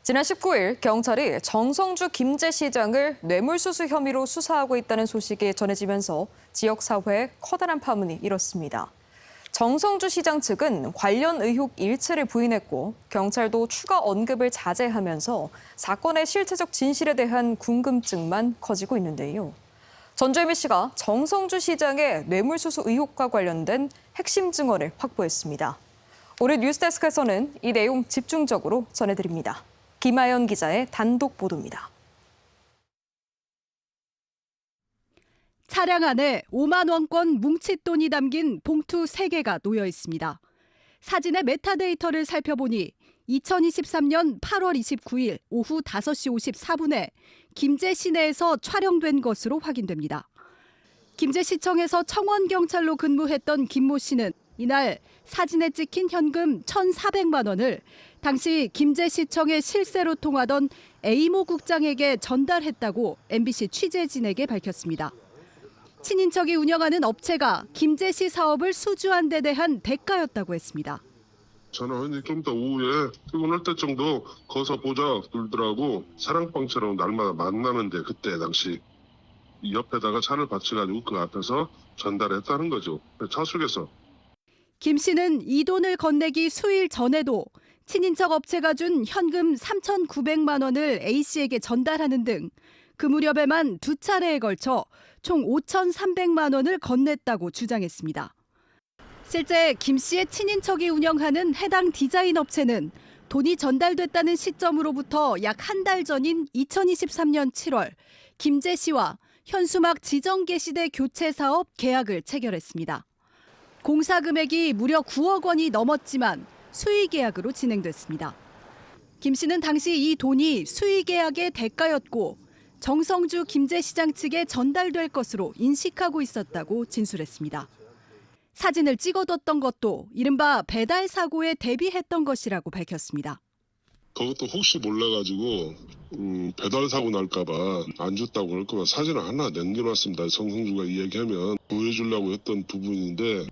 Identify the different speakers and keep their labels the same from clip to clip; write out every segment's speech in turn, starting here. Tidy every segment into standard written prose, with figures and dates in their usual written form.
Speaker 1: 지난 19일 경찰이 정성주 김제시장을 뇌물수수 혐의로 수사하고 있다는 소식이 전해지면서 지역사회에 커다란 파문이 일었습니다. 정성주 시장 측은 관련 의혹 일체를 부인했고 경찰도 추가 언급을 자제하면서 사건의 실체적 진실에 대한 궁금증만 커지고 있는데요. 전주의 씨가 정성주 시장의 뇌물수수 의혹과 관련된 핵심 증언을 확보했습니다. 오늘 뉴스데스크에서는 이 내용 집중적으로 전해드립니다. 김아연 기자의 단독 보도입니다.
Speaker 2: 차량 안에 5만 원권 뭉칫돈이 담긴 봉투 3개가 놓여 있습니다. 사진의 메타데이터를 살펴보니 2023년 8월 29일 오후 5시 54분에 김제 시내에서 촬영된 것으로 확인됩니다. 김제시청에서 청원경찰로 근무했던 김모 씨는 이날 사진에 찍힌 현금 1,400만 원을 당시 김제시청에 실세로 통하던 A모 국장에게 전달했다고 MBC 취재진에게 밝혔습니다. 친인척이 운영하는 업체가 김제시 사업을 수주한 데 대한 대가였다고 했습니다.
Speaker 3: 저는 좀 더 오후에 퇴근할 때 정도 거기서 보자 둘들하고 사랑방처럼 날마다 만나는데 그때 당시 이 옆에다가 차를 받쳐가지고 그 앞에서 전달했다는 거죠. 차숙에서.
Speaker 2: 김 씨는 이 돈을 건네기 수일 전에도 친인척 업체가 준 현금 3,900만 원을 A 씨에게 전달하는 등 그 무렵에만 2차례에 걸쳐 총 5,300만 원을 건넸다고 주장했습니다. 실제 김 씨의 친인척이 운영하는 해당 디자인 업체는 돈이 전달됐다는 시점으로부터 약 한 달 전인 2023년 7월 김제 씨와 현수막 지정 게시대 교체 사업 계약을 체결했습니다. 공사 금액이 무려 9억 원이 넘었지만 수의 계약으로 진행됐습니다. 김 씨는 당시 이 돈이 수의 계약의 대가였고 정성주 김제시장 측에 전달될 것으로 인식하고 있었다고 진술했습니다. 사진을 찍어뒀던 것도 이른바 배달 사고에 대비했던 것이라고 밝혔습니다.
Speaker 3: 그것도 혹시 몰라가지고 배달 사고 날까봐 안 줬다고 그럴까봐 사진을 하나 남겨놨습니다. 정성주가 이야기하면 보여주려고 했던 부분인데.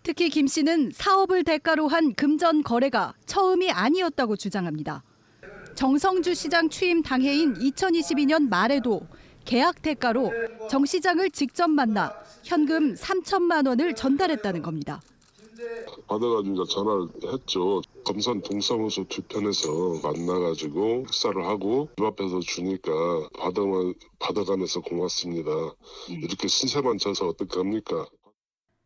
Speaker 2: 특히 김 씨는 사업을 대가로 한 금전 거래가 처음이 아니었다고 주장합니다. 정성주 시장 취임 당해인 2022년 말에도 계약 대가로 정 시장을 직접 만나 현금 3천만 원을 전달했다는 겁니다.
Speaker 3: 받아가지고 전화를 했죠. 검산 동사무소 두 편에서 만나가지고 식사를 하고 집 앞에서 주니까 받아가면서 고맙습니다. 이렇게 신세만 져서 어떡합니까?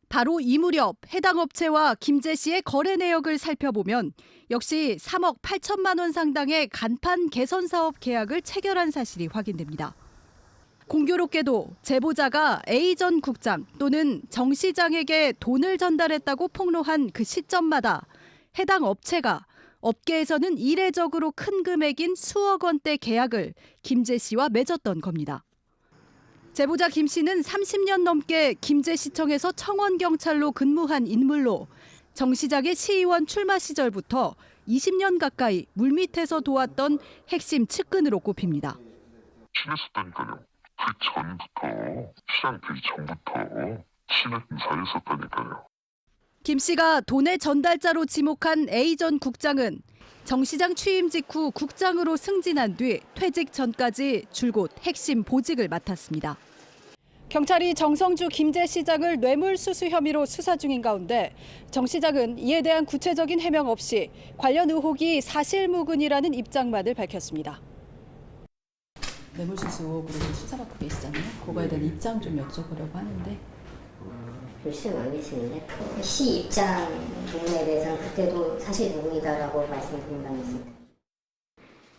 Speaker 2: 바로 이 무렵 해당 업체와 김제 씨의 거래 내역을 살펴보면 역시 3억 8천만 원 상당의 간판 개선 사업 계약을 체결한 사실이 확인됩니다. 공교롭게도 제보자가 A 전 국장 또는 정 시장에게 돈을 전달했다고 폭로한 그 시점마다 해당 업체가 업계에서는 이례적으로 큰 금액인 수억 원대 계약을 김제 씨와 맺었던 겁니다. 제보자 김 씨는 30년 넘게 김제시청에서 청원경찰로 근무한 인물로 정 시장의 시의원 출마 시절부터 20년 가까이 물밑에서 도왔던 핵심 측근으로 꼽힙니다.
Speaker 4: 친했었다니까요. 그 전부터, 시장 되기 전부터 친했던 사이였었다니까요.
Speaker 2: 김 씨가 돈의 전달자로 지목한 A 전 국장은 정 시장 취임 직후 국장으로 승진한 뒤 퇴직 전까지 줄곧 핵심 보직을 맡았습니다. 경찰이 정성주 김제 시장을 뇌물수수 혐의로 수사 중인 가운데 정 시장은 이에 대한 구체적인 해명 없이 관련 의혹이 사실무근이라는 입장만을 밝혔습니다.
Speaker 5: 뇌물수수 의혹으로 수사받고 계시잖아요. 그거에 대한 입장 좀 여쭤보려고 하는데.
Speaker 6: 글쎄요, 알겠습니다. 시 입장 부분에 대해서는 그때도 사실무근이다라고 말씀드린 바가 있습니다.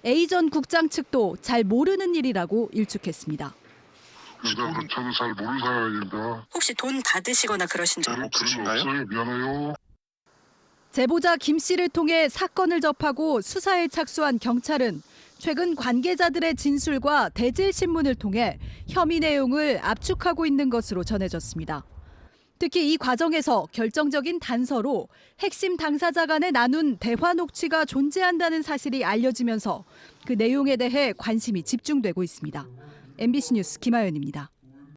Speaker 2: A 전 국장 측도 잘 모르는 일이라고 일축했습니다.
Speaker 4: 제가 저도 잘 모르는 상황입니다.
Speaker 7: 혹시 돈 받으시거나 그러신 적
Speaker 4: 없으신가요? 없어요. 미안해요.
Speaker 2: 제보자 김 씨를 통해 사건을 접하고 수사에 착수한 경찰은 최근 관계자들의 진술과 대질 신문을 통해 혐의 내용을 압축하고 있는 것으로 전해졌습니다. 특히 이 과정에서 결정적인 단서로 핵심 당사자 간에 나눈 대화 녹취가 존재한다는 사실이 알려지면서 그 내용에 대해 관심이 집중되고 있습니다. MBC 뉴스 김아연입니다.